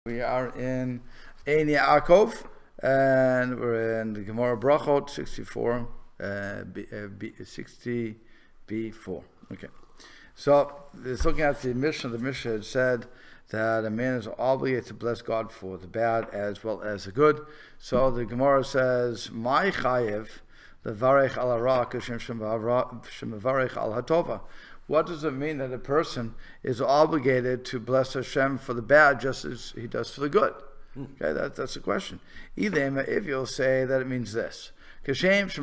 We are in Yaakov, and we're in the Gemara Brachot 64, 60b4. Okay, so it's looking at the Mishnah. The Mishnah had said that a man is obligated to bless God for the bad as well as the good. So the Gemara says, "My chayev levarech al hara kashem shemavarech al hatova." What does it mean that a person is obligated to bless Hashem for the bad just as he does for the good? Okay, that's the question. If you'll say that it means this. Just as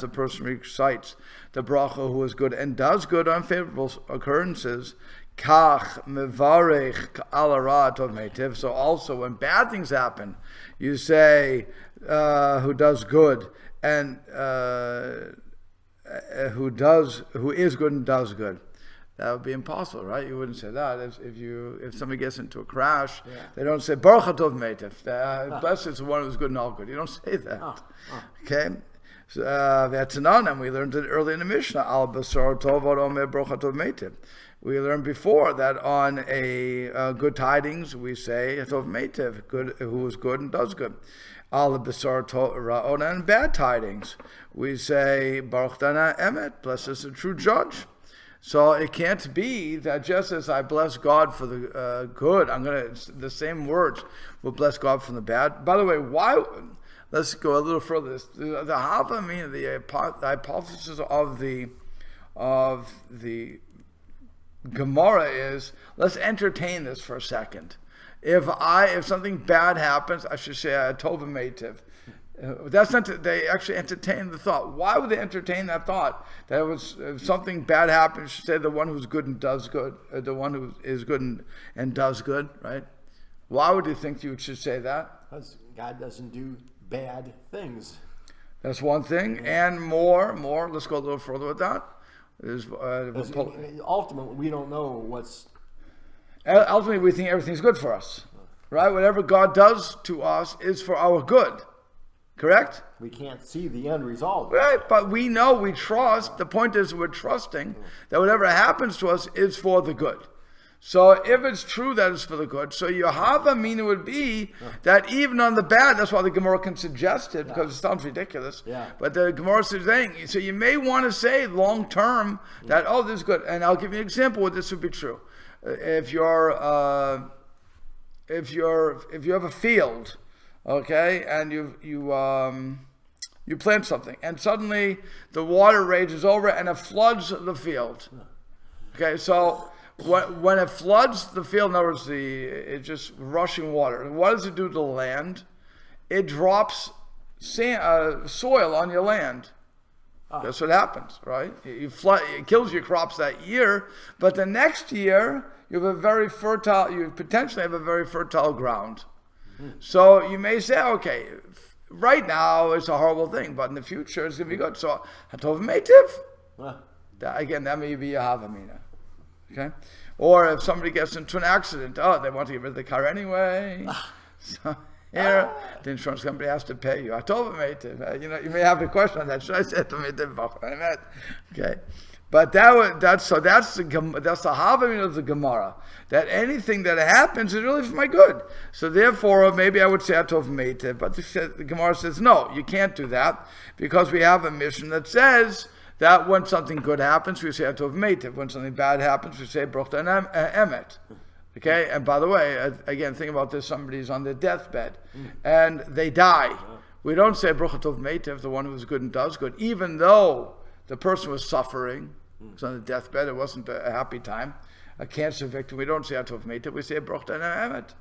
a person recites the bracha who is good and does good on favorable occurrences, so also when bad things happen, you say who does good and who is good and does good. That would be impossible, right? You wouldn't say that. If somebody gets into a crash, they don't say Baruch Hatov Meitiv. Blessed is the one who's good and all good. You don't say that. Okay. So, and we learned it early in the Mishnah. Al Basar Tov Omer Baruch Hatov Meitiv. We learned before that on a good tidings we say Hatov Meitiv, good who is good and does good. Al Basar Ra'ona, and bad tidings we say Baruch Dana Emet, blessed is the true judge. So it can't be that just as I bless God for the good, the same words will bless God from the bad. By the way, why? Let's go a little further. The hypothesis of the Gemara is, let's entertain this for a second. If something bad happens, I should say Tova Meitiv. That's not. They actually entertain the thought. Why would they entertain that thought? That if something bad happens, you should say the one who's good and does good, the one who is good and does good, right? Why would you think you should say that? Because God doesn't do bad things. That's one thing, and more. Let's go a little further with that. Ultimately, we don't know what's. Ultimately, we think everything's good for us, right? Whatever God does to us is for our good. Correct? We can't see the end result. Right, but we know, we trust. The point is we're trusting that whatever happens to us is for the good. So if it's true that it's for the good, so your hava mina would be that even on the bad, that's why the Gemara can suggest it, because it sounds ridiculous. Yeah. But the Gemara is saying, so you may want to say long term that, this is good. And I'll give you an example where this would be true. If you have a field, okay, and you plant something, and suddenly the water rages over and it floods the field. Okay, so when it floods the field, in other words, it's just rushing water. What does it do to the land? It drops soil on your land. That's what happens, right? It kills your crops that year, but the next year you potentially have a very fertile ground. So you may say, okay, right now it's a horrible thing, but in the future it's going to be good. So Hatov Meitiv, again, that may be a Havamina. Okay? Or if somebody gets into an accident, they want to get rid of the car anyway. So here, the insurance company has to pay you. Hatov Meitiv. You may have a question on that. Should I say Hatov Meitiv? Okay. But that's the Havamina of the Gemara. That anything that happens is really for my good. So therefore, maybe I would say Atov Meitiv. But the Gemara says, no, you can't do that, because we have a mission that says that when something good happens, we say Atov Meitiv. When something bad happens, we say Baruch Emet. Okay? And by the way, again, think about this. Somebody's on their deathbed and they die. We don't say Baruch Atov Meitiv, the one who is good and does good, even though the person was suffering. It's on the deathbed. It wasn't a happy time. A cancer victim. We don't say Atov Meitiv. We say Baruch Emet.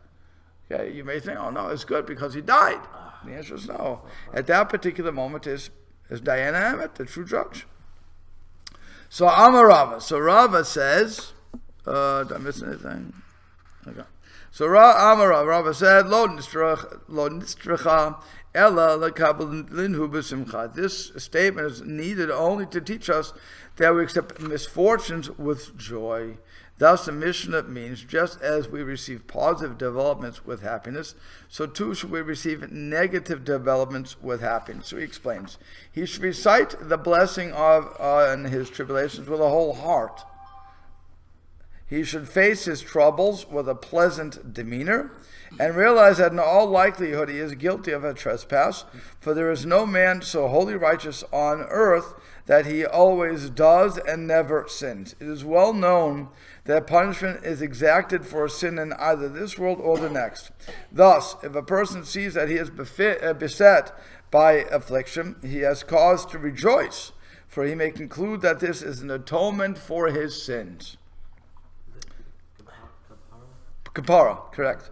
Okay, you may think, no, it's good because he died. The answer is no. At that particular moment is Diana Emet, the true judge. So Amar Rava. So Rava says, did I miss anything? Okay. So Amar Rava said, Lo nistracha ella lekabel linhu b'simcha. This statement is needed only to teach us that we accept misfortunes with joy. Thus, the Mishnah means, just as we receive positive developments with happiness, so too should we receive negative developments with happiness. So he explains, he should recite the blessing in his tribulations with a whole heart. he should face his troubles with a pleasant demeanor and realize that in all likelihood he is guilty of a trespass, for there is no man so wholly righteous on earth that he always does and never sins. It is well known that punishment is exacted for a sin in either this world or the next. Thus, if a person sees that he is beset by affliction, he has cause to rejoice, for he may conclude that this is an atonement for his sins. Kapara, correct.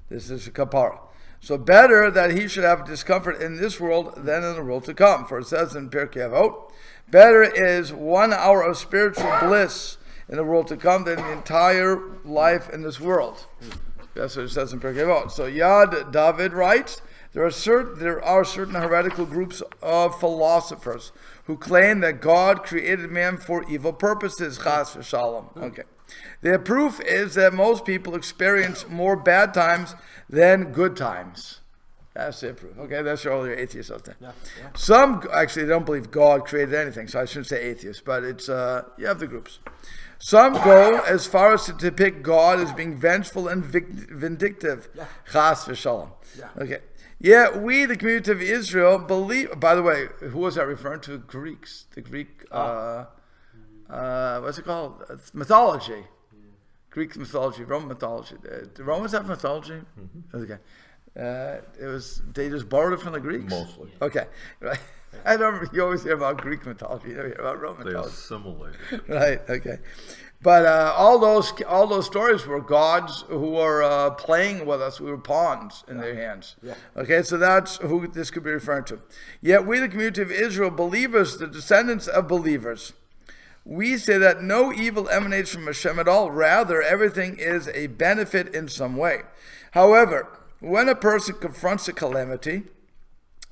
This is a kapara. So better that he should have discomfort in this world than in the world to come. For it says in Pirkei Avot, better is 1 hour of spiritual bliss in the world to come than the entire life in this world. That's what it says in Pirkei Avot. So Yad David writes, there are certain heretical groups of philosophers who claim that God created man for evil purposes. Chas v'shalom. Okay. Their proof is that most people experience more bad times than good times. That's their proof. Okay, that's all your atheists out there. Yeah. Some actually don't believe God created anything, so I shouldn't say atheists, but it's you have the groups. Some go as far as to depict God as being vengeful and vindictive. Chas v'shalom. Okay. Yeah, we, the community of Israel, believe. By the way, who was that referring to? Greeks. The Greek. What's it called? It's mythology. Greek mythology, Roman mythology. The Romans have mythology? Mm-hmm. Okay. They just borrowed it from the Greeks? Mostly. Okay. Right. I don't. You always hear about Greek mythology. You never hear about Roman mythology. They assimilate. Right. Okay. But all those stories were gods who were playing with us. We were pawns in their hands. Yeah. Okay, so that's who this could be referring to. Yet we, the community of Israel, believers, the descendants of believers, we say that no evil emanates from Hashem at all. Rather, everything is a benefit in some way. However, when a person confronts a calamity,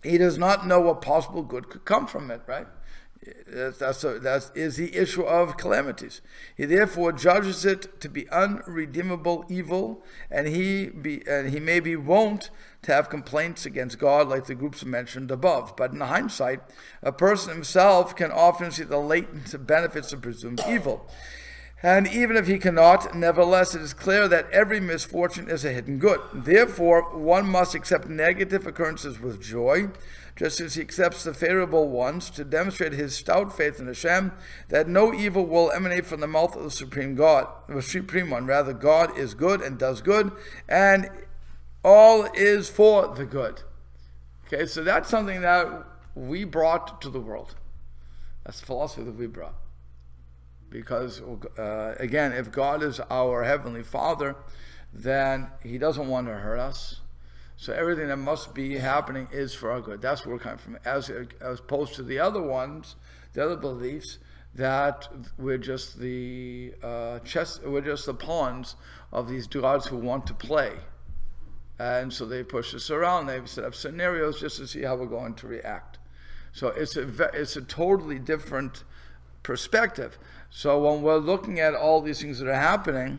he does not know what possible good could come from it, right? That is the issue of calamities. He therefore judges it to be unredeemable evil, and he may be wont to have complaints against God like the groups mentioned above. But in hindsight, a person himself can often see the latent benefits of presumed evil. And even if he cannot, nevertheless, it is clear that every misfortune is a hidden good. Therefore, one must accept negative occurrences with joy, just as he accepts the favorable ones, to demonstrate his stout faith in Hashem, that no evil will emanate from the mouth of the Supreme God, the Supreme One. Rather, God is good and does good, and all is for the good. Okay, so that's something that we brought to the world. That's the philosophy that we brought. Because, again, if God is our Heavenly Father, then He doesn't want to hurt us. So everything that must be happening is for our good. That's where we're coming from. As opposed to the other ones, the other beliefs, that we're just the pawns of these gods who want to play. And so they push us around. They set up scenarios just to see how we're going to react. So it's a totally different perspective. So when we're looking at all these things that are happening,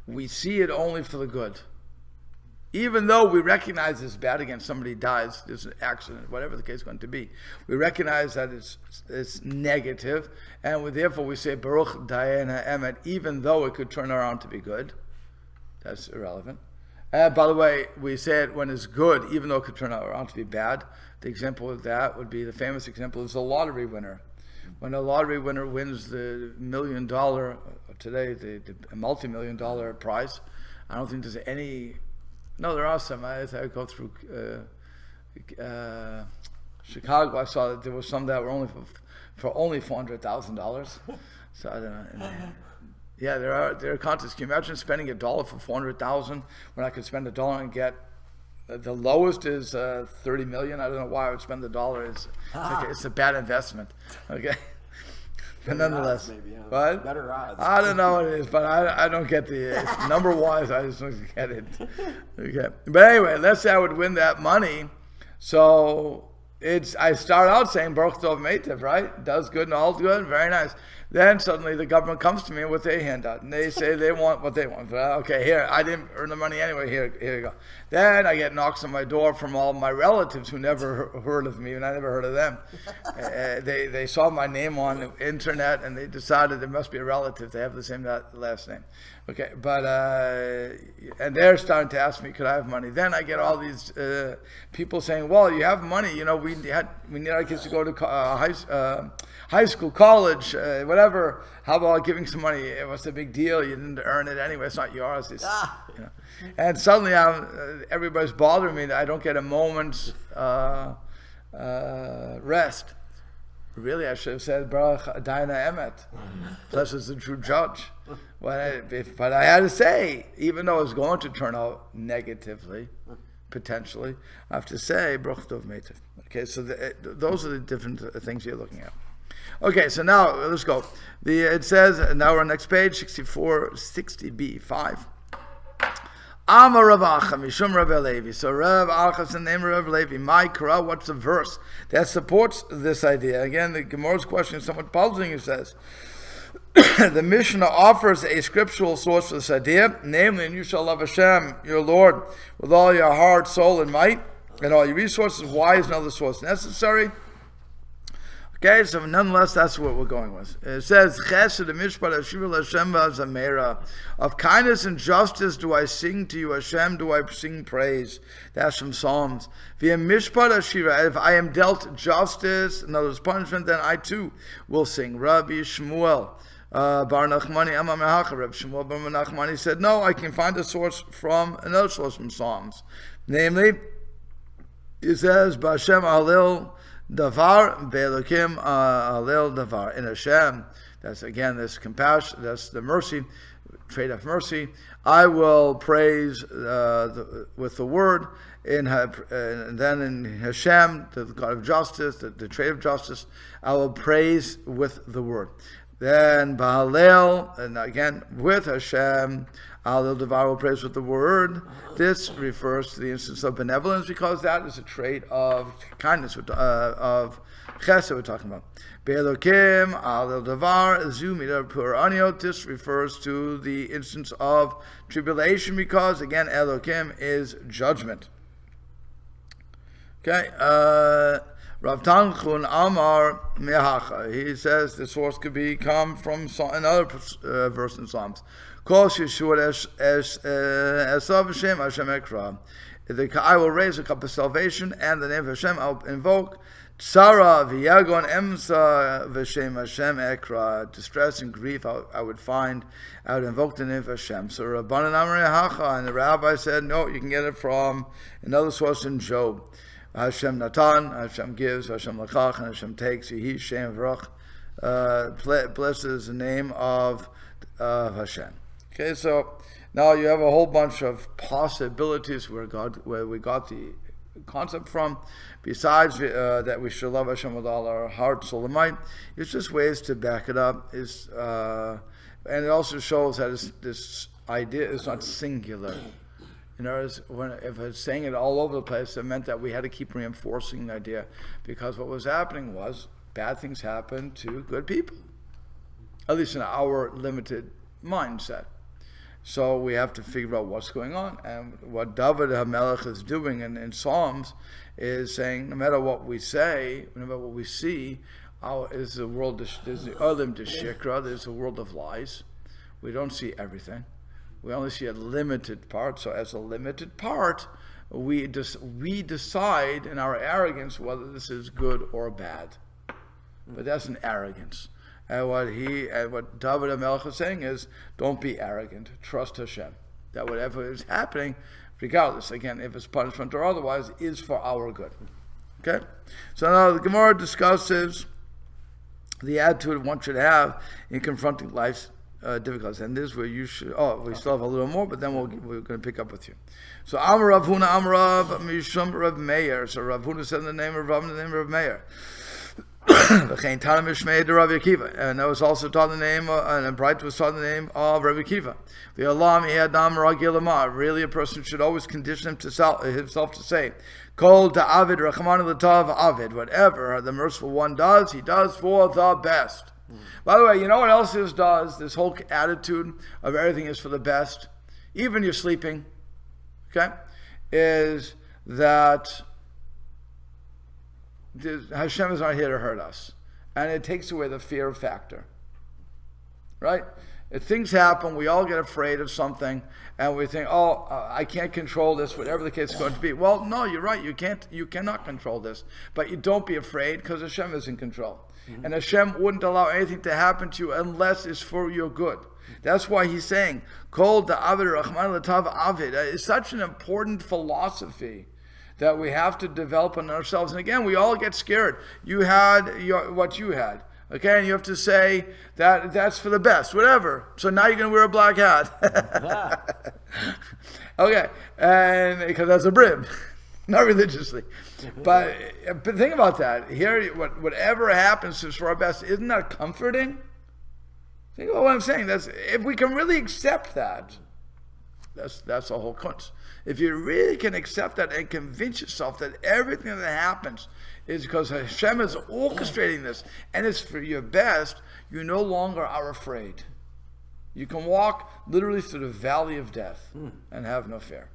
we see it only for the good. Even though we recognize it's bad, again, somebody dies, there's an accident, whatever the case is going to be, we recognize that it's negative, and therefore we say Baruch Dayan Ha'emet, even though it could turn around to be good. That's irrelevant. And by the way, we say it when it's good, even though it could turn around to be bad. The example of that would be, the famous example is a lottery winner. When a lottery winner wins the $1 million, today, the multi-million-dollar prize, I don't think there's any... No, there are some. As I go through Chicago, I saw that there were some that were only for only $400,000. So I don't know. Yeah, there are contests. Can you imagine spending $1 for $400,000 when I could spend $1 and get the lowest is $30 million? I don't know why I would spend $1. It's a bad investment. Okay. But nonetheless, maybe, what? Better odds. I don't know what it is, but I don't get the number wise. I just don't get it. Okay, but anyway, let's say I would win that money. So I start out saying Baruch Tov Meitiv, right? Does good and all good, very nice. Then suddenly the government comes to me with a handout, and they say they want what they want. But, okay, here, I didn't earn the money anyway. Here you go. Then I get knocks on my door from all my relatives who never heard of me, and I never heard of them. They saw my name on the internet, and they decided there must be a relative. They have the same last name. Okay, but and they're starting to ask me, could I have money? Then I get all these people saying, well, you have money. You know, we need our kids to go to high school, college, whatever. How about giving some money? What's the big deal? You didn't earn it anyway. It's not yours. You know. And suddenly everybody's bothering me that I don't get a moment's rest. Really, I should have said, Baruch Adayna Emet. Blessed is the true judge. But I had to say, even though it's going to turn out negatively, potentially, I have to say, Baruch Tov Meitiv. Okay, so those are the different things you're looking at. Okay, so now let's go. It says, now we're on next page, 60b, 5. Amar Rav Acha, Mishum Rav Levi. So Rav Acha is the name of Rav Levi. My Kara, what's the verse that supports this idea? Again, the Gemara's question is somewhat puzzling. It says, the Mishnah offers a scriptural source for this idea, namely, and you shall love Hashem, your Lord, with all your heart, soul, and might, and all your resources. Why is another source necessary? Okay, so nonetheless, that's what we're going with. It says, Chesed mishpat Hashiv Hashem v'azamera. Of kindness and justice do I sing to you, Hashem, do I sing praise. That's from Psalms. V'yem mishpat Hashiv, if I am dealt justice, in other words, punishment, then I too will sing. Rabbi Shmuel Bar Nachmani Amma Mehacha. Rabbi Shmuel Bar Nachmani said, no, I can find a source from, another source from Psalms. Namely, it says, B'Hashem Halil Davar Be'elokim Halil Davar. In Hashem, that's again this compassion, that's the mercy, trait of mercy. I will praise with the word, and then in Hashem, the God of justice, the trait of justice, I will praise with the word. Then Ba'alel, and again with Hashem, Halil Davar will praise with the word. This refers to the instance of benevolence, because that is a trait of kindness, of chesed we're talking about. Be'elokim, Halil Davar, Zumida Pur Aniot. This refers to the instance of tribulation, because again, Elokim is judgment. Okay, Rav Tanchun Amar Mehacha. He says the source could come from another verse in Psalms. Kol Sheshuat Esav Hashem Hashem Ekra. I will raise a cup of salvation, and the name of Hashem I will invoke. Tzara v'yagon emsa v'shem Hashem Ekra. Distress and grief I would invoke the name of Hashem. So Rabbanan Amar Mehacha, and the rabbi said, no, you can get it from another source in Job. Hashem Natan, Hashem gives, Hashem Lakach, and Hashem takes. Yehi Shem Vrach, blesses the name of Hashem. Okay, so now you have a whole bunch of possibilities where we got the concept from. Besides that we should love Hashem with all our heart, soul, and might, it's just ways to back it up. And it also shows that this idea is not singular. In other words, if it's saying it all over the place, it meant that we had to keep reinforcing the idea, because what was happening was bad things happened to good people, at least in our limited mindset. So we have to figure out what's going on. And what David HaMelech is doing in Psalms is saying, no matter what we say, no matter what we see, there's the Olam Deshikra, there's a world of lies. We don't see everything. We only see a limited part. So as a limited part, we decide in our arrogance whether this is good or bad. But that's an arrogance. And what David HaMelech is saying is, don't be arrogant. Trust Hashem. That whatever is happening, regardless, again, if it's punishment or otherwise, is for our good. Okay? So now the Gemara discusses the attitude one should have in confronting life's difficulties, and this is where you should. We still have a little more, but then we're going to pick up with you. So Amar Rav Huna, Amar Rav Mishum Rav Meir. So Rav Huna said the name of Rav, the name of Rav Meir. And that was also taught the name, and a bright was taught the name of Rabbi Kiva. The Alam Yadam Ragilama. Really, a person should always condition himself to say, Kol Ta'avid Rachman L'Tav Avid. Whatever the merciful one does, he does for the best. By the way, you know what else this does? This whole attitude of everything is for the best, even you're sleeping, okay, is that Hashem is not here to hurt us. And it takes away the fear factor. Right? If things happen, we all get afraid of something, and we think, I can't control this, whatever the case is going to be. Well, no, you're right. You cannot control this. But you don't be afraid, because Hashem is in control. Mm-hmm. And Hashem wouldn't allow anything to happen to you unless it's for your good. That's why he's saying, Kol da'avid Rahman l'tav avid. It's such an important philosophy that we have to develop in ourselves. And again, we all get scared. You had what you had. Okay, and you have to say that that's for the best, whatever. So now you're going to wear a black hat. Okay, and because that's a brim, not religiously. But think about that. Here, whatever happens is for our best. Isn't that comforting? Think about what I'm saying. That's if we can really accept that. That's the whole kunz. If you really can accept that and convince yourself that everything that happens is because Hashem is orchestrating this and it's for your best, you no longer are afraid. You can walk literally through the valley of death and have no fear.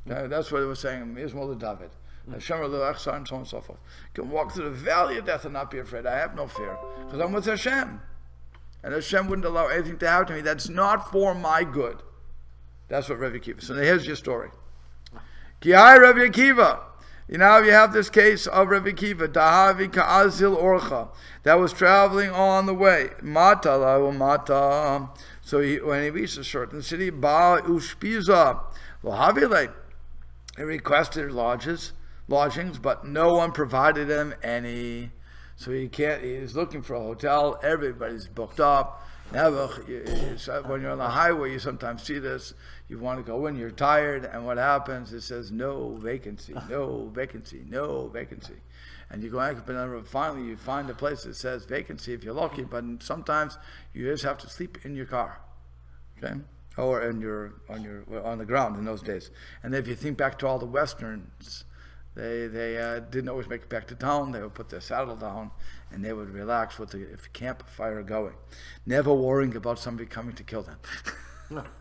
Okay? That's what it was saying. Here's Mother David. Hashem and so on and so forth. You can walk through the valley of death and not be afraid. I have no fear because I'm with Hashem. And Hashem wouldn't allow anything to happen to me that's not for my good. That's what Rabbi Akiva. So here's your story. Kiai Rabbi Akiva. You have this case of Rabbi Akiva, Dahavi Ka'azil Orcha, that was traveling on the way. Mata la mata. So when he reached a certain city, Ba Ushpiza Lohavile, he requested lodgings, but no one provided him any. So he's looking for a hotel, everybody's booked up. Never, when you're on the highway, you sometimes see this. You want to go in, you're tired, and what happens? It says no vacancy, no vacancy, no vacancy. And you go back, but finally you find a place that says vacancy if you're lucky. But sometimes you just have to sleep in your car, okay, or on the ground in those days. And if you think back to all the Westerns, they didn't always make it back to town. They would put their saddle down and they would relax with the campfire going, never worrying about somebody coming to kill them.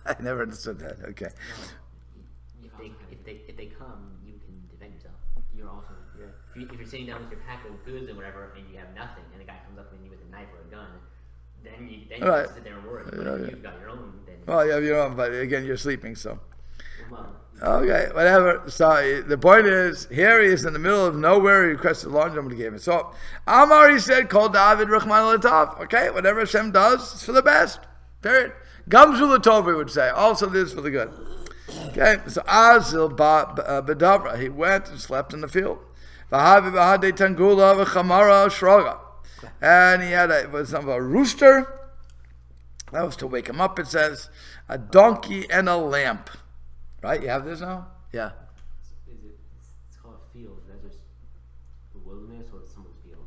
I never understood that. Okay. If they come, you can defend yourself. You're also if you're sitting down with your pack of goods and whatever, and you have nothing, and the guy comes up to you with a knife or a gun, then you have to sit there and worry. But if you've got your own, then you have your own, but again, you're sleeping, so. Well, okay, whatever. So the point is, here he is in the middle of nowhere. He requested laundry. Nobody gave it. So Amar, he said, "Call David Rachman Latov." Okay, whatever Hashem does, it's for the best. Period. Gamzu Latov, we would say. Also, this is for the good. Okay, so Azil Bedavra, he went and slept in the field. Vahavi Bahade Tangula V'Chamara Shraga, and he had a rooster. That was to wake him up. It says a donkey and a lamp. Right? You have this now? Yeah. It's called a field. Is that just the wilderness or someone's field?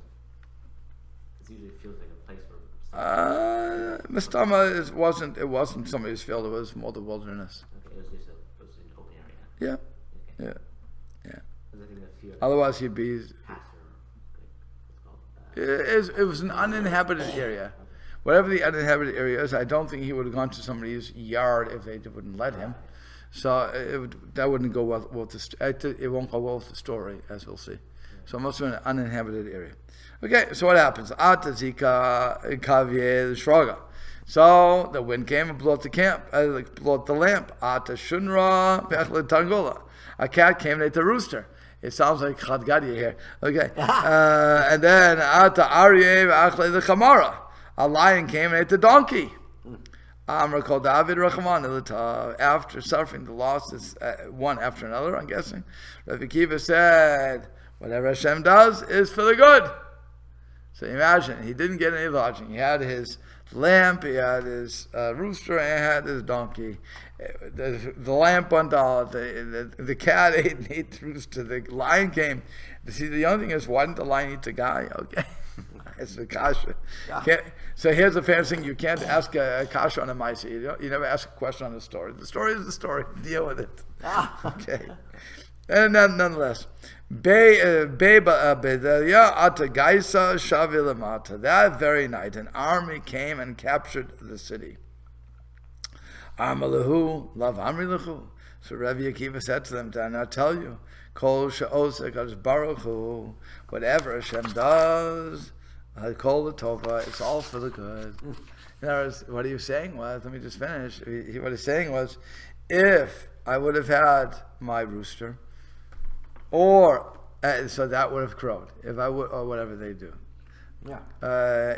It usually feels like a place where. Mistama wasn't somebody's field. It was more the wilderness. Okay, it was an open area. Yeah. Okay. Yeah. Field. Otherwise, he'd be. Pasture. It was an uninhabited area. Whatever the uninhabited area is, I don't think he would have gone to somebody's yard if they wouldn't let him. So that wouldn't go well with it won't go well with the story, as we'll see. So it must have been an uninhabited area. Okay, so what happens? So the wind came and blew up the blew up the lamp. A cat came and ate the rooster. It sounds like Chadgadia here. Okay, and then a lion came and ate the donkey. Amr called David Rahman after suffering the losses one after another, I'm guessing. Rabbi Akiva said, whatever Hashem does is for the good. So imagine, he didn't get any lodging. He had his lamp, he had his rooster, and he had his donkey. The lamp went out, the cat ate the rooster, the lion came. See, the only thing is, why didn't the lion eat the guy? Okay. It's a kasha. So here's the famous thing: you can't ask a kasha on a maisa. You never ask a question on the story. The story is the story. Deal with it. Okay. And nonetheless, that very night, an army came and captured the city. Amalahu, love Amri Lahu. So Rabbi Akiva said to them, did I not tell you? Kol she'osek Baruch Hu, whatever Hashem does, Kol L'tova, it's all for the good. In other words, what he was saying was, let me just finish. What he's saying was, if I would have had my rooster, or so that would have crowed. If I would, or whatever they do. Yeah.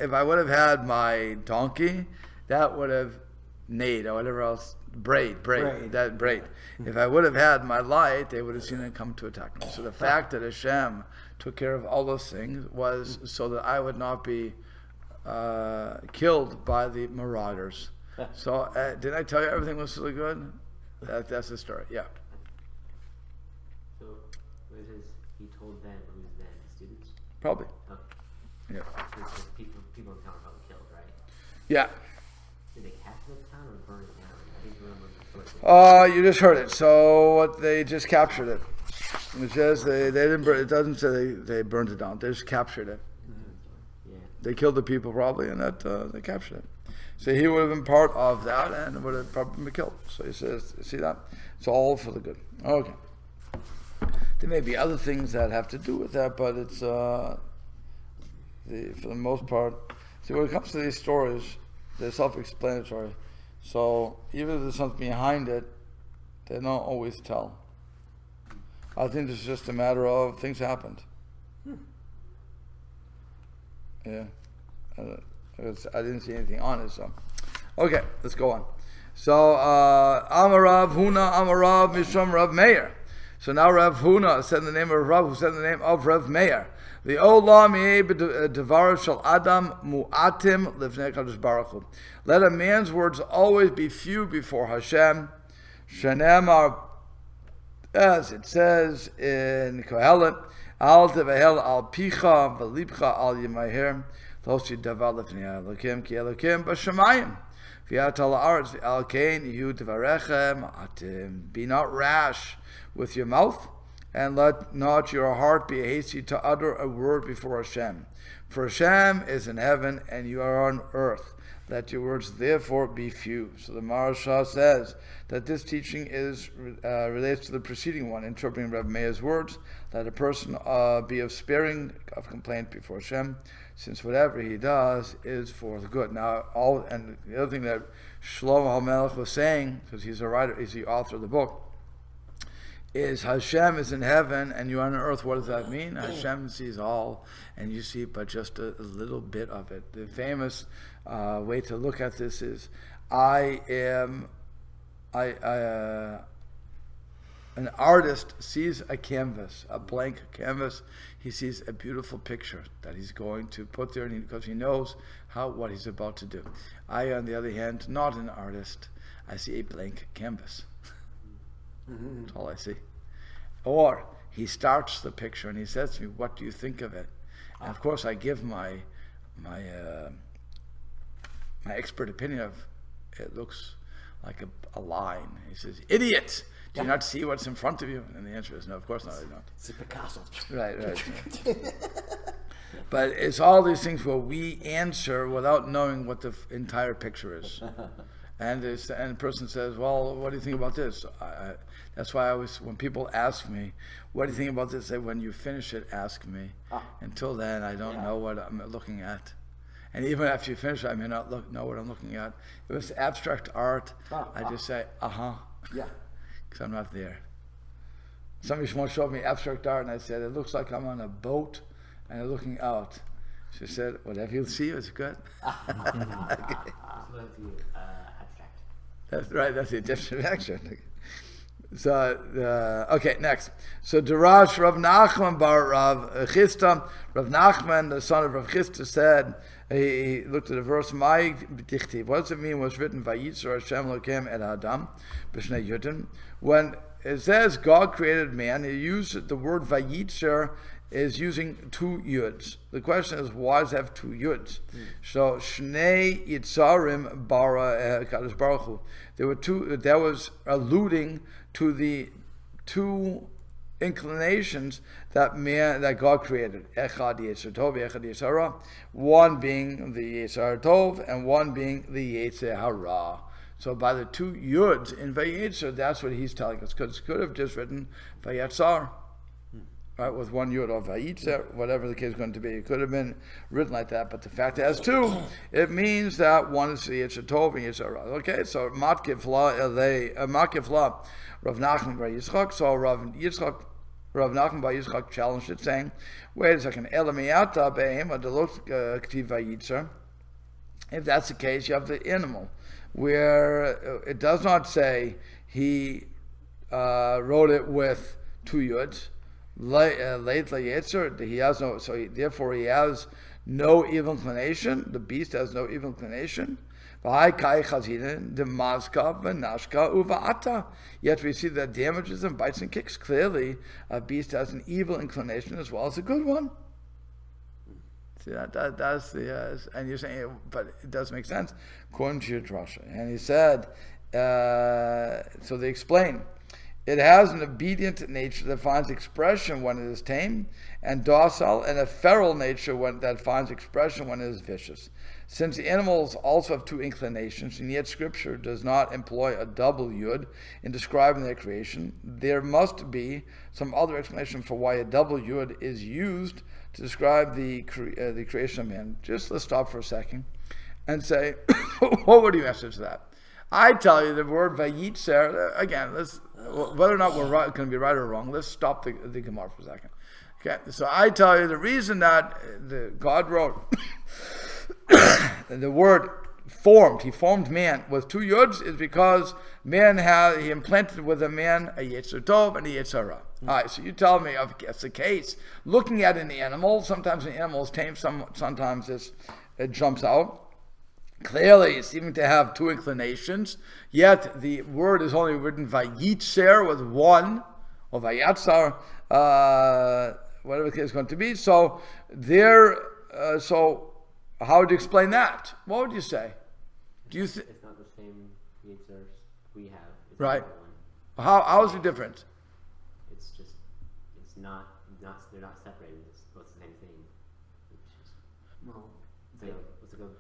If I would have had my donkey, that would have neighed, or whatever else. Braid. If I would have had my light, they would have seen it come to attack me. So the fact that Hashem took care of all those things was so that I would not be killed by the marauders. So did I tell you everything was really good? That's the story. Yeah. So what it says, he told them, who's them? The students? Probably. Okay. Yeah. So it says people in town were probably killed, right? Yeah. Did they capture the town or burn it down? I think remember the story. You just heard it. So they just captured it. It says they didn't. It doesn't say they burned it down. They just captured it. Yeah. They killed the people probably, and that they captured it. So he would have been part of that, and would have probably been killed. So he says, "See that? It's all for the good." Okay. There may be other things that have to do with that, but it's for the most part. See, when it comes to these stories, they're self-explanatory. So even if there's something behind it, they don't always tell. I think it's just a matter of things happened. Yeah. I didn't see anything on it, so. Okay, let's go on. So, Amarav Huna, Amarav Mishram Rav Meir. So now Rav Huna said in the name of Rav, who said in the name of Rav Meir. The Olam Devar Shal Adam Mu'atim Lifnei Kadosh Baruch Hu. Let a man's words always be few before Hashem. Shenemar, as it says in Kohelet, Al Tevehel Al Picha V'Libcha Al Yemahir Losi Davar Lifnei Elokim Ki Elokim B'Shamayim V'Yat Al Arz V'Al Kain Yehu Devarechem Atim. Be not rash with your mouth, and let not your heart be hasty to utter a word before Hashem. For Hashem is in heaven, and you are on earth. Let your words therefore be few. So the Maharsha says that this teaching is relates to the preceding one, interpreting Rav Meir's words. Let a person be of sparing of complaint before Hashem, since whatever he does is for the good. Now, and the other thing that Shlomo HaMelech was saying, because he's a writer, he's the author of the book, is Hashem is in heaven and you are on earth. What does that mean? Hashem sees all, and you see but just a little bit of it. The famous way to look at this is, an artist sees a canvas, a blank canvas. He sees a beautiful picture that he's going to put there, because he knows what he's about to do. I, on the other hand, not an artist. I see a blank canvas. That's all I see. Or he starts the picture and he says to me, "What do you think of it?" And of course, I give my expert opinion of it. Looks like a line. He says, "Idiot! Do you not see what's in front of you?" And the answer is no. Of course not. I don't. It's a Picasso. Right. But it's all these things where we answer without knowing what the entire picture is. And the person says, "Well, what do you think about this?" That's why I always, when people ask me, "What do you think about this?" I say, "When you finish it, ask me." Until then, I don't know what I'm looking at. And even after you finish it, I may not know what I'm looking at. If it's abstract art, I just say, Yeah. because I'm not there. Somebody once showed me abstract art, and I said, "It looks like I'm on a boat, and I'm looking out." She said, "Whatever you see is good." Abstract. That's right. That's the Egyptian action. So okay, next. So Darash Rav Nachman bar Rav Chisda. Rav Nachman, the son of Rav Chisda, said, he looked at the verse. My dichtiv. What does it mean? Was written Vayitzer Hashem Elokim et Adam b'shnei Yudin. When it says God created man, he used the word Vayitzer is using two yuds. The question is, why does it have two yuds? So Shnei Yitzarim bara Kadosh Baruch Hu. There were two. That was alluding to the two inclinations that God created. Echad Yetzer Tov, Echad Yetzer Hara. One being the Yetzer Tov and one being the Yetzer Hara. So by the two Yuds in Vayetzer, that's what he's telling us. Because it could have just written Vayetzar, right, with one Yud, or Vayetzer, whatever the case is going to be. It could have been written like that, but the fact it has two, it means that one is the Yetzer Tov and Yetzer Hara. Okay, so Matkif La, Rav Nachman Bar Yitzchak. So Rav Nachman Bar Yitzchak challenged it, saying, wait a second, Elamiyata Be'em Adalot Ktiv Vayetzer. If that's the case, you have the animal, where it does not say he wrote it with two Yuds. Late Layetzer, he has no, therefore he has no evil inclination. The beast has no evil inclination. Yet we see that damages and bites and kicks. Clearly, a beast has an evil inclination as well as a good one. See that's the and you're saying, but it does make sense according to your drasha. And he said, so they explain. It has an obedient nature that finds expression when it is tame, and docile, and a feral nature that finds expression when it is vicious. Since the animals also have two inclinations, and yet Scripture does not employ a double yud in describing their creation, there must be some other explanation for why a double yud is used to describe the creation of man. Just let's stop for a second and say, what would you answer to that? I tell you the word Vayitzer, again, whether or not we're going to be right or wrong, let's stop the Gemara for a second. Okay, so I tell you the reason that God wrote the word he formed man with two Yuds is because he implanted with a man a Yetzer Tov and a Yetzer Hara. All right, so you tell me if it's the case. Looking at an animal, sometimes an animal is tame, sometimes it jumps out. Clearly, it's seeming to have two inclinations, yet the word is only written Vayitzer with one, or Vayatzar, whatever the case is going to be. So how would you explain that? What would you say? It's not the same Yetzer we have. It's right. One. How is it different? It's not they're not separated. It's both the same thing. It's like a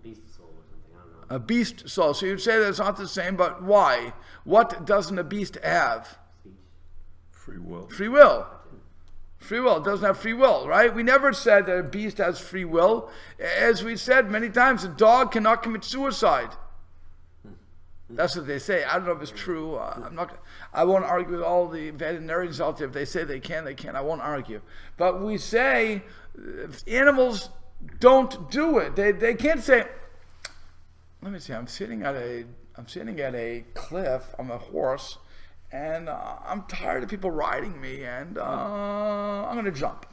beast soul or something. I don't know. A beast soul. So you'd say that it's not the same, but why? What doesn't a beast have? Speech. Free will. Free will. Free will. It doesn't have free will, right? We never said that a beast has free will. As we said many times, a dog cannot commit suicide. That's what they say. I don't know if it's true. I won't argue with all the veterinarians out there. If they say they can, they can. I won't argue. But we say animals don't do it. They can't say, let me see, I'm sitting at a cliff, I'm a horse, and I'm tired of people riding me, and I'm going to jump.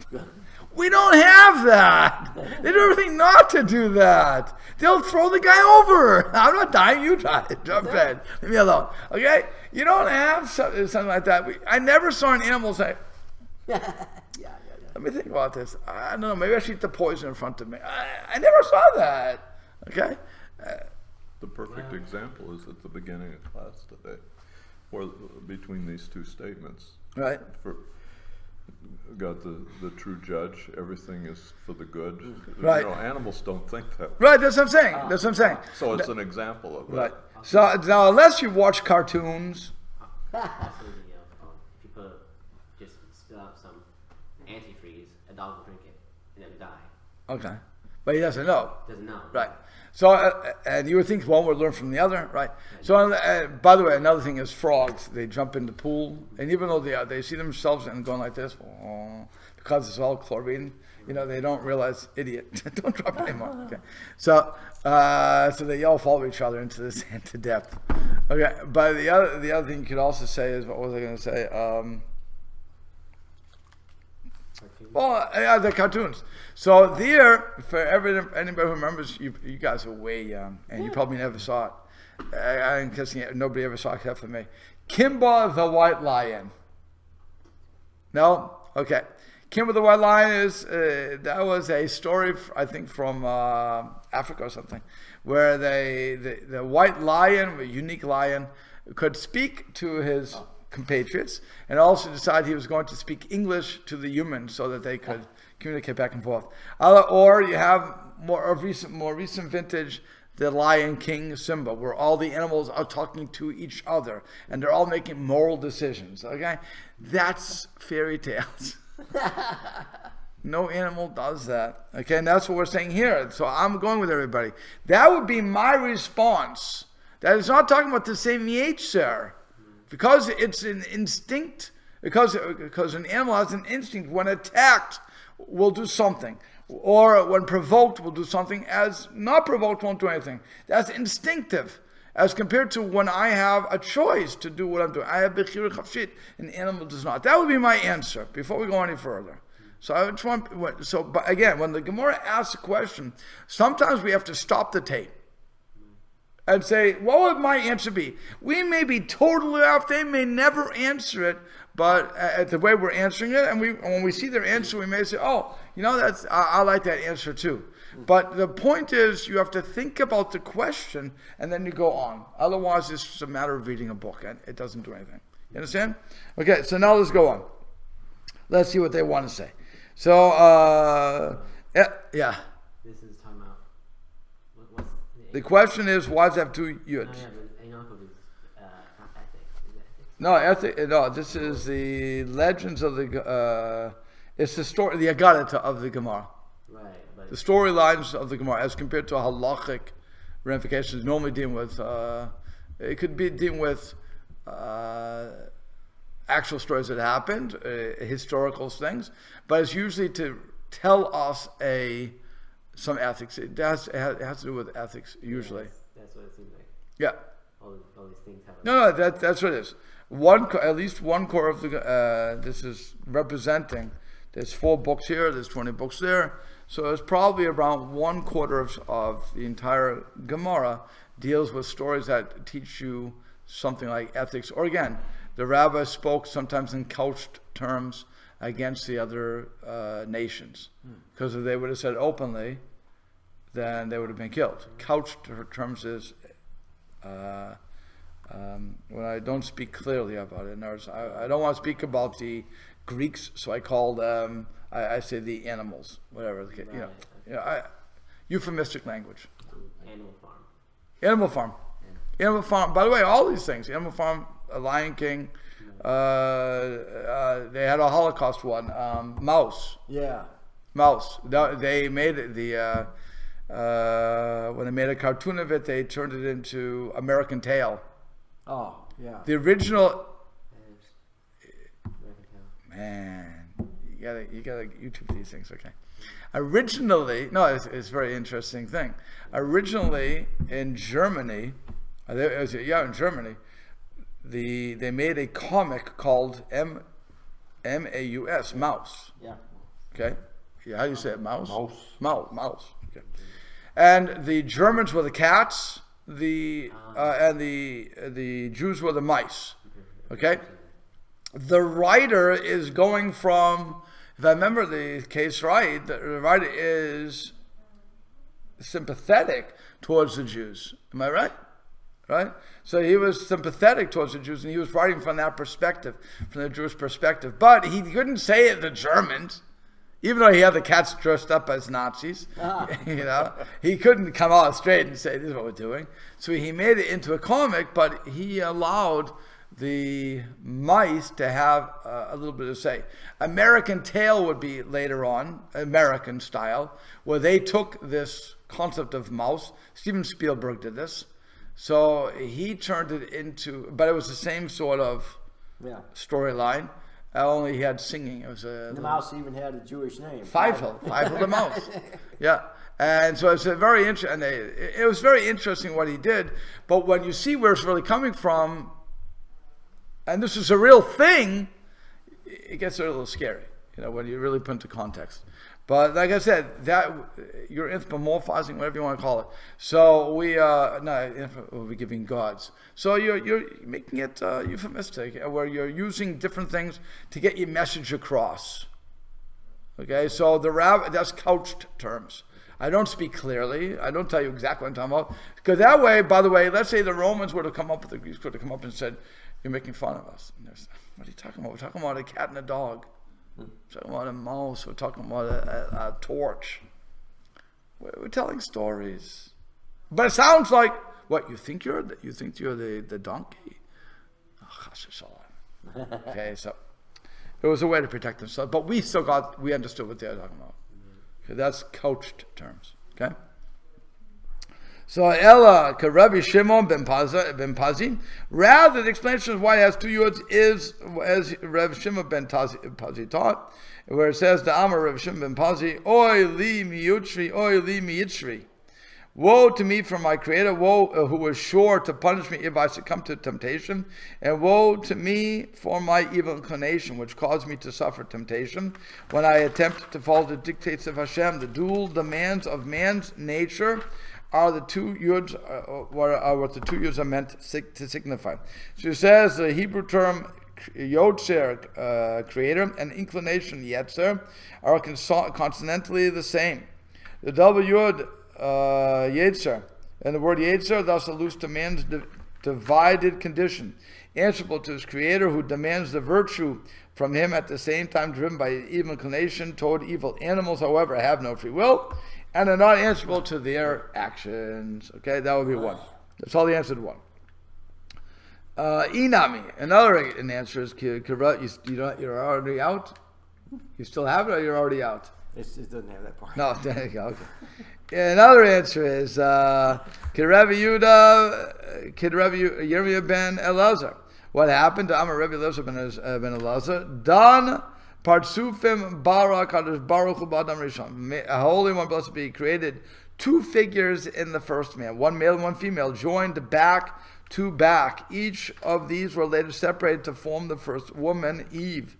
We don't have that. They do everything not to do that. They'll throw the guy over. I'm not dying, you try it. Jump in. Leave me alone. Okay? You don't have something like that. I never saw an animal say, let me think about this. I don't know, maybe I should eat the poison in front of me. I never saw that. Okay? The perfect example is at the beginning of class today, or between these two statements. Right. Got the true judge, everything is for the good. Right. Animals don't think that. Right, that's what I'm saying. That's what I'm saying. So it's an example of that. Right. So now, unless you watch cartoons. Absolutely, if you just spill out some antifreeze, a dog will drink it and it would die. Okay. But he doesn't know. Doesn't know. Right. So, and you would think one would learn from the other, right? So, by the way, another thing is frogs. They jump in the pool, and even though they see themselves and going like this, because it's all chlorine, they don't realize, idiot, don't drop it anymore. Okay. So they all follow each other into this to depth. Okay. But the other thing you could also say is, what was I going to say? The cartoons. So there, for anybody who remembers, you guys are way young, and you probably never saw it. I'm guessing nobody ever saw it except for me. Kimba the White Lion. No? Okay. Kimba the White Lion that was a story, I think, from Africa or something, where the white lion, a unique lion, could speak to his compatriots, and also decided he was going to speak English to the humans so that they could communicate back and forth. Or you have more recent vintage, the Lion King Simba, where all the animals are talking to each other and they're all making moral decisions. Okay, that's fairy tales. No animal does that. Okay, and that's what we're saying here. So I'm going with everybody. That would be my response. That is not talking about the same Yetzer, because it's an instinct. Because an animal has an instinct. When attacked, will do something, or when provoked, will do something. As not provoked, won't do anything. That's instinctive, as compared to when I have a choice to do what I'm doing. I have bechira chafshit. An animal does not. That would be my answer before we go any further. So I just want. But again, when the Gemara asks a question, sometimes we have to stop the tape and say, what would my answer be? We may be totally off. They may never answer it, but the way we're answering it, and when we see their answer, we may say, oh, that's I like that answer too. But the point is, you have to think about the question, and then you go on. Otherwise, it's just a matter of reading a book, and it doesn't do anything. You understand? Okay, so now let's go on. Let's see what they want to say. So, yeah. This is talking about what's The question is, why does it have two yuds? Yeah, but Yaakov is not ethics. Is it ethics? No, this is the legends of the. It's the story, the Agadata of the Gemara. Right, but The storylines of the Gemara, as compared to halachic ramifications, normally dealing with. It could be dealing with actual stories that happened, historical things, but it's usually to tell us some ethics. It has to do with ethics usually. that's what it seems like. Yeah. All these things have. No, that's what it is. At least one core of the. This is representing. There's 4 books here. There's 20 books there. So it's probably around 1/4 of the entire Gemara deals with stories that teach you something like ethics. Or again, the rabbi spoke sometimes in couched terms against the other nations, because if they would have said openly, then they would have been killed. Couched terms is when I don't speak clearly about it. In other words, I don't want to speak about the Greeks, so I call them. I say the animals, whatever. Euphemistic language. Animal Farm. Animal Farm. Yeah. Animal Farm. By the way, all these things. Animal Farm, Lion King. They had a Holocaust one. Mouse. Yeah. Mouse. They made it when they made a cartoon of it, they turned it into American Tail. Oh, yeah. The original. American Tail. Man, you gotta YouTube these things, okay? Originally, no, it's a very interesting thing. Originally in Germany, in Germany, they made a comic called M-A-U-S, Mouse. Yeah. Okay? Yeah, how do you say it? Mouse? Mouse. Mouse. Okay. And the Germans were the cats, and the Jews were the mice. Okay? The writer is going from, if I remember the case right, the writer is sympathetic towards the Jews. Am I right? Right? So he was sympathetic towards the Jews, and he was writing from that perspective, from the Jewish perspective. But he couldn't say it the Germans, even though he had the cats dressed up as Nazis. He couldn't come out straight and say, this is what we're doing. So he made it into a comic, but he allowed the mice to have a little bit of say. American Tail would be later on, American style, where they took this concept of mouse. Steven Spielberg did this. So he turned it into, but it was the same sort of storyline. Only he had singing. It was The mouse even had a Jewish name. Fievel the mouse. Yeah. And so it's a very interesting, it was very interesting what he did. But when you see where it's really coming from, and this is a real thing, it gets a little scary, when you really put into context. But like I said, that you're anthropomorphizing, whatever you want to call it. So we're giving gods. So you're making it euphemistic, where you're using different things to get your message across. Okay, so that's couched terms. I don't speak clearly. I don't tell you exactly what I'm talking about. Because that way, by the way, let's say the Romans would have come up with, the Greeks would have come up and said, you're making fun of us. What are you talking about? We're talking about a cat and a dog. We're talking about a mouse. We're talking about a torch. We're telling stories. But it sounds like, what, you think you're the donkey? Oh, okay, so it was a way to protect themselves. But we understood what they were talking about. Okay, that's couched terms. Okay? So Ella Rabbi Shimon ben Pazi. Rather, the explanation of why it has two yuds is as Rabbi Shimon ben Pazi taught, where it says the Amar Rabbi Shimon ben Pazi, Oy li miyutri, oy li miyitzri. Woe to me from my Creator, woe who was sure to punish me if I succumb to temptation, and woe to me for my evil inclination, which caused me to suffer temptation when I attempt to follow the dictates of Hashem. The dual demands of man's nature are the two yuds, what the two yuds are meant to signify. So it says the Hebrew term yotzer, creator, and inclination yetzer are consonantally the same. The double yud yetzer, and the word yetzer thus alludes to man's divided condition, answerable to his Creator, who demands the virtue from him, at the same time driven by evil inclination toward evil. Animals, however, have no free will and are not answerable to their actions. Okay, that would be one. That's all the answer to one. Inami, another answer is you're already out. You still have it, or you're already out? It doesn't have that part. No, there you go. Okay. Another answer is Kid Rabbi Yirmiyah ben Elazar. What happened to Amar Rabbi Elazar ben Elazar? Dan Partsufim Barak Kadosh Baruch Hu B'Adam Rishon. A Holy One, blessed be, created two figures in the first man, one male and one female, joined back to back. Each of these were later separated to form the first woman, Eve.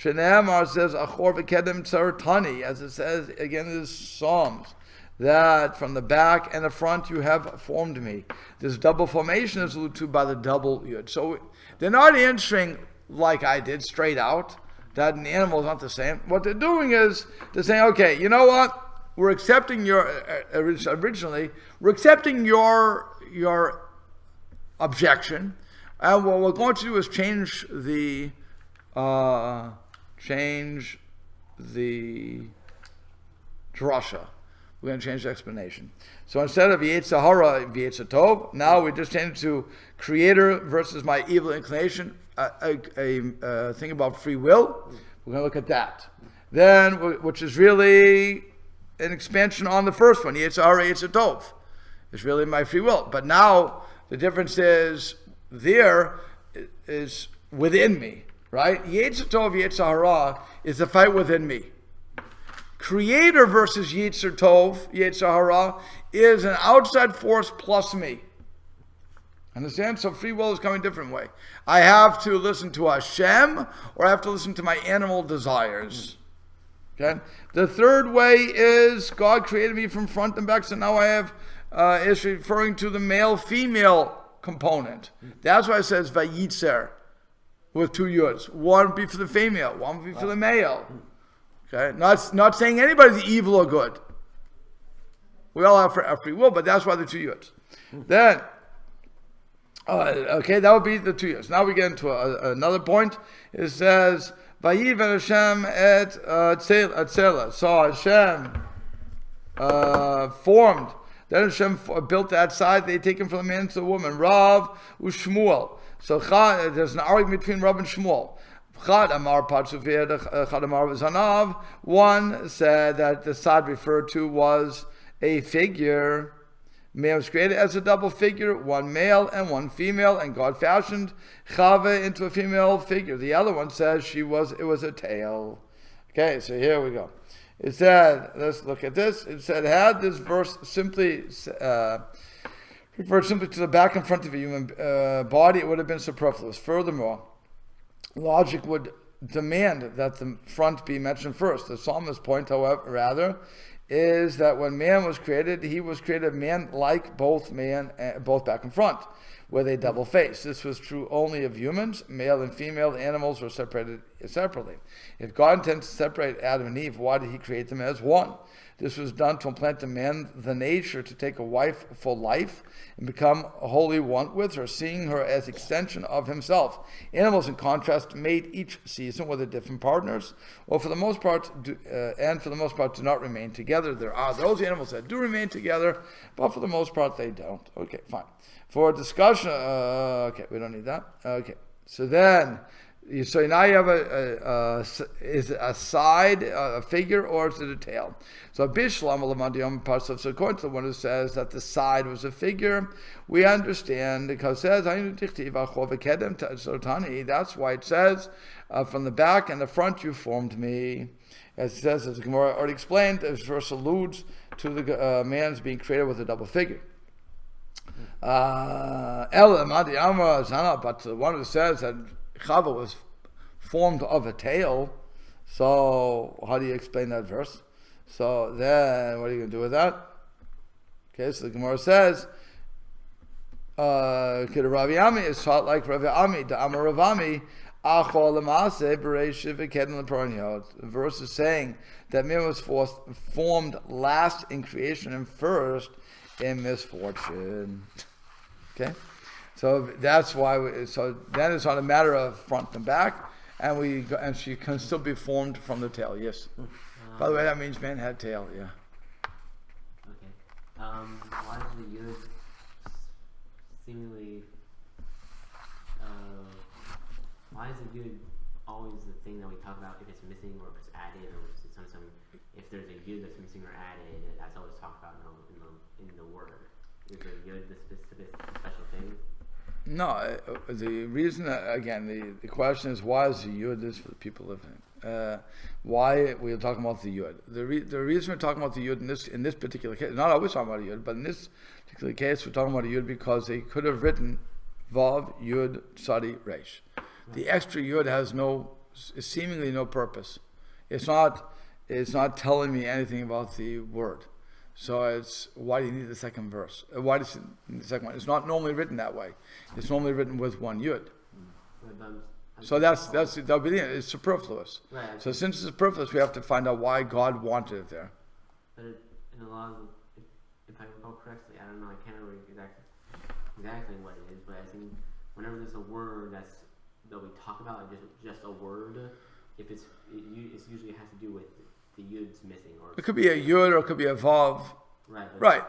Sheneamar says, Achor v'kedem tzaratani, as it says again in the Psalms, that from the back and the front you have formed me. This double formation is alluded to by the double yud. So they're not answering like I did, straight out, that an animal is not the same. What they're doing is, they're saying, okay, you know what? We're accepting your, originally, we're accepting your objection, and what we're going to do is change the drasha. We're going to change the explanation. So instead of Yetzer Hara, Yetzer Tov, now we just change it to Creator versus my evil inclination, a thing about free will. We're going to look at that. Then, which is really an expansion on the first one, Yetzer Hara, Yetzer Tov. It's really my free will. But now, the difference is, there is within me, right? Yetzer Tov, Yetzer Hara is the fight within me. Creator versus Yetzer Tov, Yetzer Hara, is an outside force plus me. Understand? So free will is coming a different way. I have to listen to Hashem, or I have to listen to my animal desires. Okay? The third way is God created me from front and back, so now I have, is referring to the male-female component. That's why it says Vayitzer, with two yuds. One would be for the female, one would be for the male. Okay, not saying anybody's evil or good. We all have free will, but that's why the two yuds. Then, okay, that would be the 2 years. Now we get into another point. It says, Vayiven Hashem et Tzela. So Hashem formed. Then Hashem built that side. They take him from the man to the woman. Rav u'Shmuel. So there's an argument between Rav and Shmuel. One said that the sad referred to was a figure. Man was created as a double figure, one male and one female, and God fashioned Chava into a female figure. The other one says it was a tail. Okay, so here we go. It said, let's look at this. It said, had this verse simply referred simply to the back and front of a human body, it would have been superfluous. Furthermore, logic would demand that the front be mentioned first. The psalmist's point, however, rather, is that when man was created, he was created man like both back and front, with a double face. This was true only of humans. Male and female animals were separated separately. If God intends to separate Adam and Eve, why did he create them as one? This was done to implant in man the nature to take a wife for life and become wholly one with her, seeing her as extension of himself. Animals, in contrast, mate each season with their different partners, or for the most part, do not remain together. There are those animals that do remain together, but for the most part, they don't. Okay, fine. For discussion, okay, we don't need that. Okay, so then. So now you have is it a side, a figure, or is it a tail? So Bishlam Alamandiyam Parsav, so according to the one who says that the side was a figure, we understand because it says, that's why it says, from the back and the front you formed me. As it says, as the Gemara already explained, this verse alludes to the man's being created with a double figure. But the one who says that Chava was formed of a tail, so how do you explain that verse? So then, what are you going to do with that? Okay, so the Gemara says, Rav Ami is taught like Rav Ami, the Amar Rav Ami, the verse is saying that man was formed last in creation and first in misfortune. Okay? So that's why. So then it's not a matter of front and back, and she can still be formed from the tail. Yes. By the way, that means man had tail. Yeah. Okay. Why is the yud seemingly? Why is the yud always the thing that we talk about if it's missing or if it's added or if it's something? If there's a yud that's missing or added, that's always talked about in the word. Is the yud the specific special thing? No, the reason, again, the question is, why is the yud this for the people living? Why we are talking about the yud? The reason we're talking about the yud in this particular case, not always talking about a yud, but in this particular case, we're talking about a yud because they could have written vav yud tzadi resh. The extra yud has seemingly no purpose. It's not telling me anything about the word. So it's, why do you need the second verse? Why does it need the second one? It's not normally written that way. It's normally written with one yud. So that'll be the end. It's superfluous. Right. So since it's superfluous, we have to find out why God wanted it there. But in a lot of, if I recall correctly, I don't know, I can't remember exactly what it is, but I think whenever there's a word that we talk about, like just a word, if it usually has to do with the yud's missing, or it could be a yud or it could be a vav. Right. Right.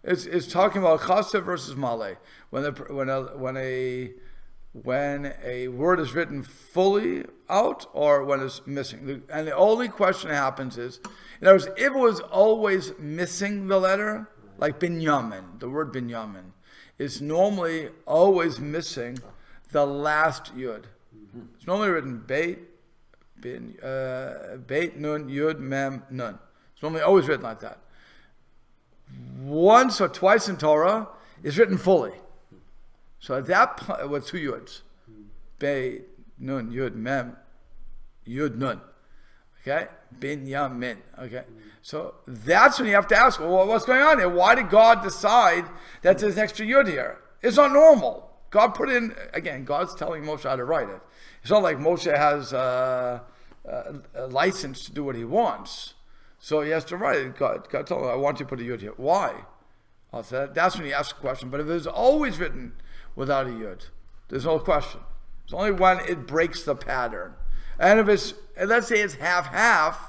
It's talking about chassid versus male. When a word is written fully out or when it's missing. And the only question that happens is, in other words, if it was always missing the letter, like binyamin, the word binyamin, is normally always missing the last yud. It's normally written beit nun yud mem nun. It's normally always written like that. Once or twice in Torah, it's written fully. So at that point, with two yuds, beit nun yud mem yud nun. Okay, binyamin. Okay, so that's when you have to ask, well, what's going on here? Why did God decide that there's extra yud here? It's not normal. God put in, again, God's telling Moshe how to write it. It's not like Moshe has a license to do what he wants. So he has to write it. God told him, I want you to put a yud here. Why? So that's when you ask the question. But if it's always written without a yud, there's no question. It's only when it breaks the pattern. And if it's, let's say it's half-half,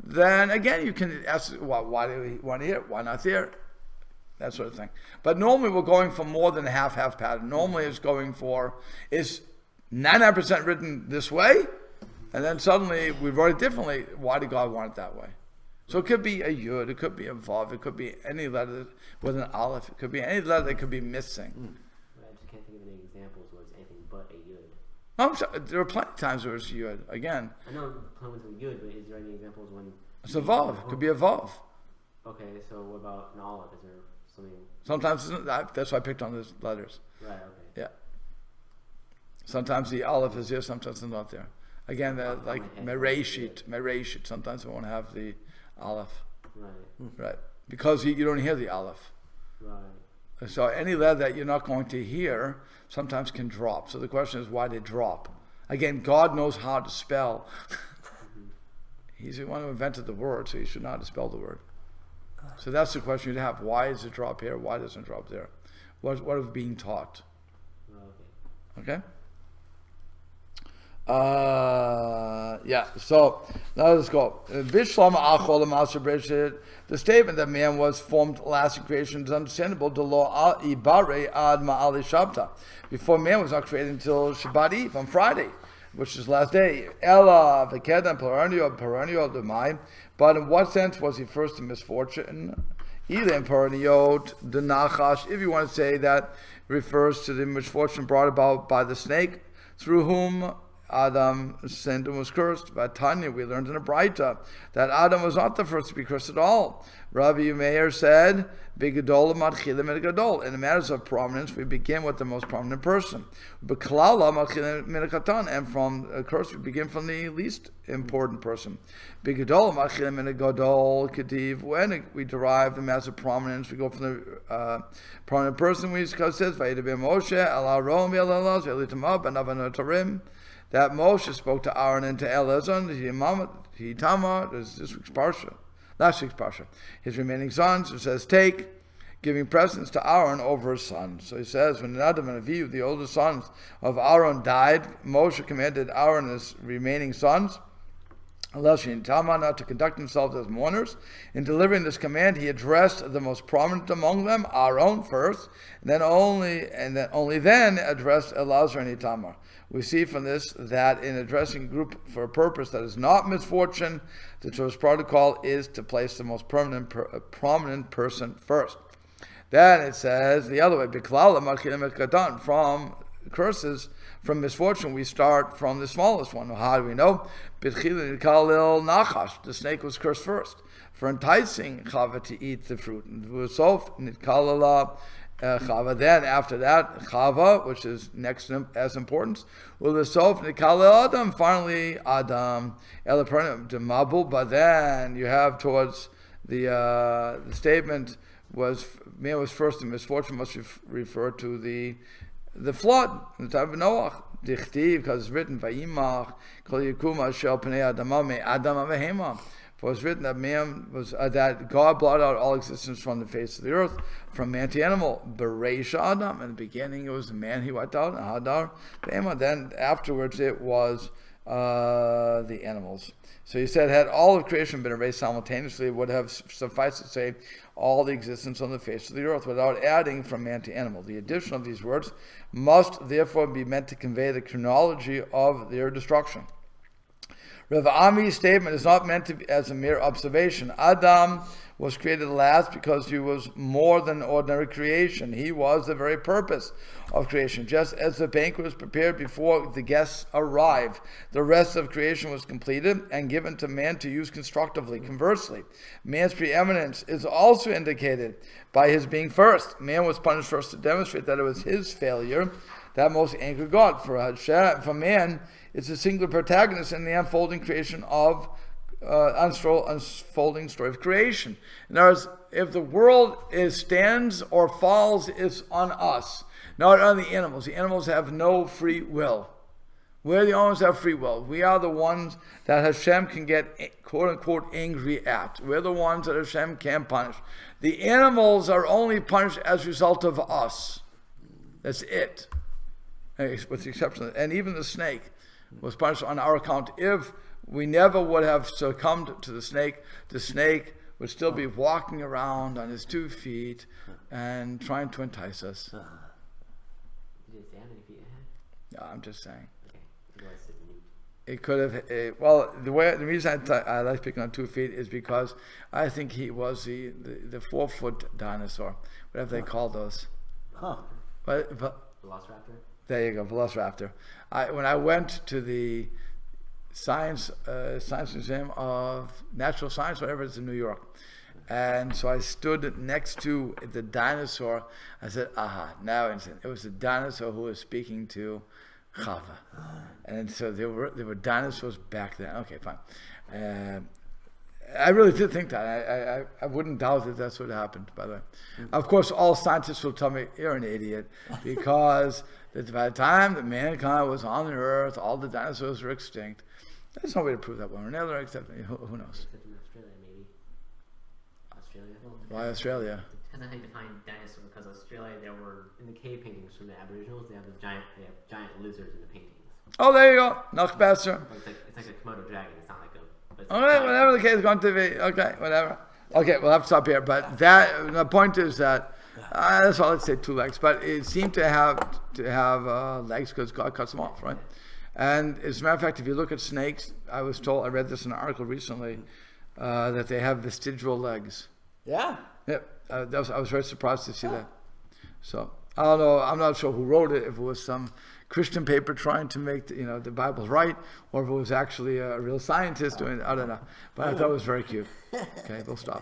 then again you can ask, well, why do we want here? Why not there? That sort of thing. But normally we're going for more than a half-half pattern. Normally it's going for, is 99% written this way, and then suddenly we wrote it differently. Why did God want it that way? So it could be a yud, it could be a vav, it could be any letter with an aleph, it could be any letter that could be missing. But I just can't think of any examples where it's anything but a yud. No, I'm sorry, there are plenty of times where it's yud. Again, I know plenty with a yud, but is there any examples when it's a vav. It could be a vav. Okay, so what about an aleph? Is there something? Sometimes that's why I picked on those letters. Right. Okay. Yeah. Sometimes the aleph is here, sometimes it's not there. Again, like mereshit. Sometimes we won't have the aleph. Right. Right. Because you don't hear the aleph. Right. So any letter that you're not going to hear sometimes can drop. So the question is, why did it drop? Again, God knows how to spell. He's the one who invented the word, so he should not have spelled the word. So that's the question you'd have. Why does it drop here? Why doesn't it drop there? What is being taught? Okay? Yeah, so now let's go. The statement that man was formed last in creation is understandable. Before man was not created until Shabbat Eve, on Friday, which is the last day. But in what sense was he first in misfortune? If you want to say that refers to the misfortune brought about by the snake, through whom Adam sinned and was cursed. But Tanya, we learned in a Braita that Adam was not the first to be cursed at all. Rabbi Meir said, "Bigadol matchilim et gadol." In the matters of prominence, we begin with the most prominent person. B'klala matchilim min katan, and from a curse we begin from the least important person. Bigadol matchilim min gadol kediv. When we derive the matters of prominence, we go from the prominent person. Because it says, "Vayidaber Moshe al Aaron v'Elazar v'Elitamah b'nav tarim." That Moshe spoke to Aaron and to Elazar, Hitamar, this week's parsha, last week's parsha. His remaining sons, it says, take, giving precedence to Aaron over his sons. So he says, when Nadav and Avihu, the older sons of Aaron, died, Moshe commanded Aaron and his remaining sons, not to conduct themselves as mourners. In delivering this command, he addressed the most prominent among them, Aaron first, and then only then addressed Elazar and Itamar. We see from this that in addressing a group for a purpose that is not misfortune, the Torah's protocol is to place the most prominent person first. Then it says the other way, from curses, from misfortune, we start from the smallest one. How do we know? The snake was cursed first for enticing Chava to eat the fruit. Chava. Then after that, Chava, which is next as importance, Adam. Finally, Adam. But then you have towards the statement man was first in misfortune must refer to the flood in the time of Noah. Dichtiv, because it's written, Vayimach kol yikuma shel pnei adama me Adam avehema. For it's written that man was that God blotted out all existence from the face of the earth, from man to animal. Bereisha Adam. In the beginning, it was the man he wiped out, and Hadar behema. Then afterwards, it was the animals. So he said, had all of creation been erased simultaneously, it would have sufficed to say all the existence on the face of the earth, without adding from man to animal. The addition of these words must therefore be meant to convey the chronology of their destruction. Rav Ami's statement is not meant to be as a mere observation. Adam was created last because he was more than ordinary creation. He was the very purpose of creation. Just as the banquet was prepared before the guests arrived, the rest of creation was completed and given to man to use constructively. Conversely, man's preeminence is also indicated by his being first. Man was punished first to demonstrate that it was his failure that most angered God. For Hashem, for man, it's a singular protagonist in the unfolding creation of unfolding story of creation. In other words, if the world stands or falls, it's on us, not on the animals. The animals have no free will. We're the only ones that have free will. We are the ones that Hashem can get quote unquote angry at. We're the ones that Hashem can punish. The animals are only punished as a result of us. That's it. With the exception of, and even the snake was punished on our account. If we never would have succumbed to the snake would still be walking around on his 2 feet and trying to entice us. Did it say how many feet it had? No, I'm just saying. Okay. It could have. The reason I like picking on 2 feet is because I think he was the 4-foot dinosaur, whatever they call those. Huh. But Velociraptor? There you go, Velociraptor. When I went to the Science Museum of Natural Science, whatever it's in New York, and so I stood next to the dinosaur. I said, "Aha!" Now it was the dinosaur who was speaking to Chava, and so there were dinosaurs back then. Okay, fine. I really did think that. I wouldn't doubt that that's what happened, by the way. Of course, all scientists will tell me, you're an idiot, because by the time that mankind was on the earth, all the dinosaurs were extinct. There's no way to prove that one or another, except who knows? Except in Australia, maybe. Australia? Why Australia? Depends on how you define dinosaur, because Australia, there were, in the cave paintings from the Aboriginals, they have giant lizards in the paintings. Oh, there you go. Knockbasser. It's like a Komodo dragon, it's not like a... But it's All right, whatever the case is going to be. Okay, whatever. Okay, we'll have to stop here. But the point is that, that's all, let's say 2 legs. But it seemed to have legs because God cuts them off, right? And as a matter of fact, if you look at snakes, I read this in an article recently, that they have vestigial legs. Yeah. Yep, I was very surprised to see that. So I don't know. I'm not sure who wrote it. If it was some Christian paper trying to make the Bible right, or if it was actually a real scientist doing it. I don't know. But I thought it was very cute. Okay, we'll stop.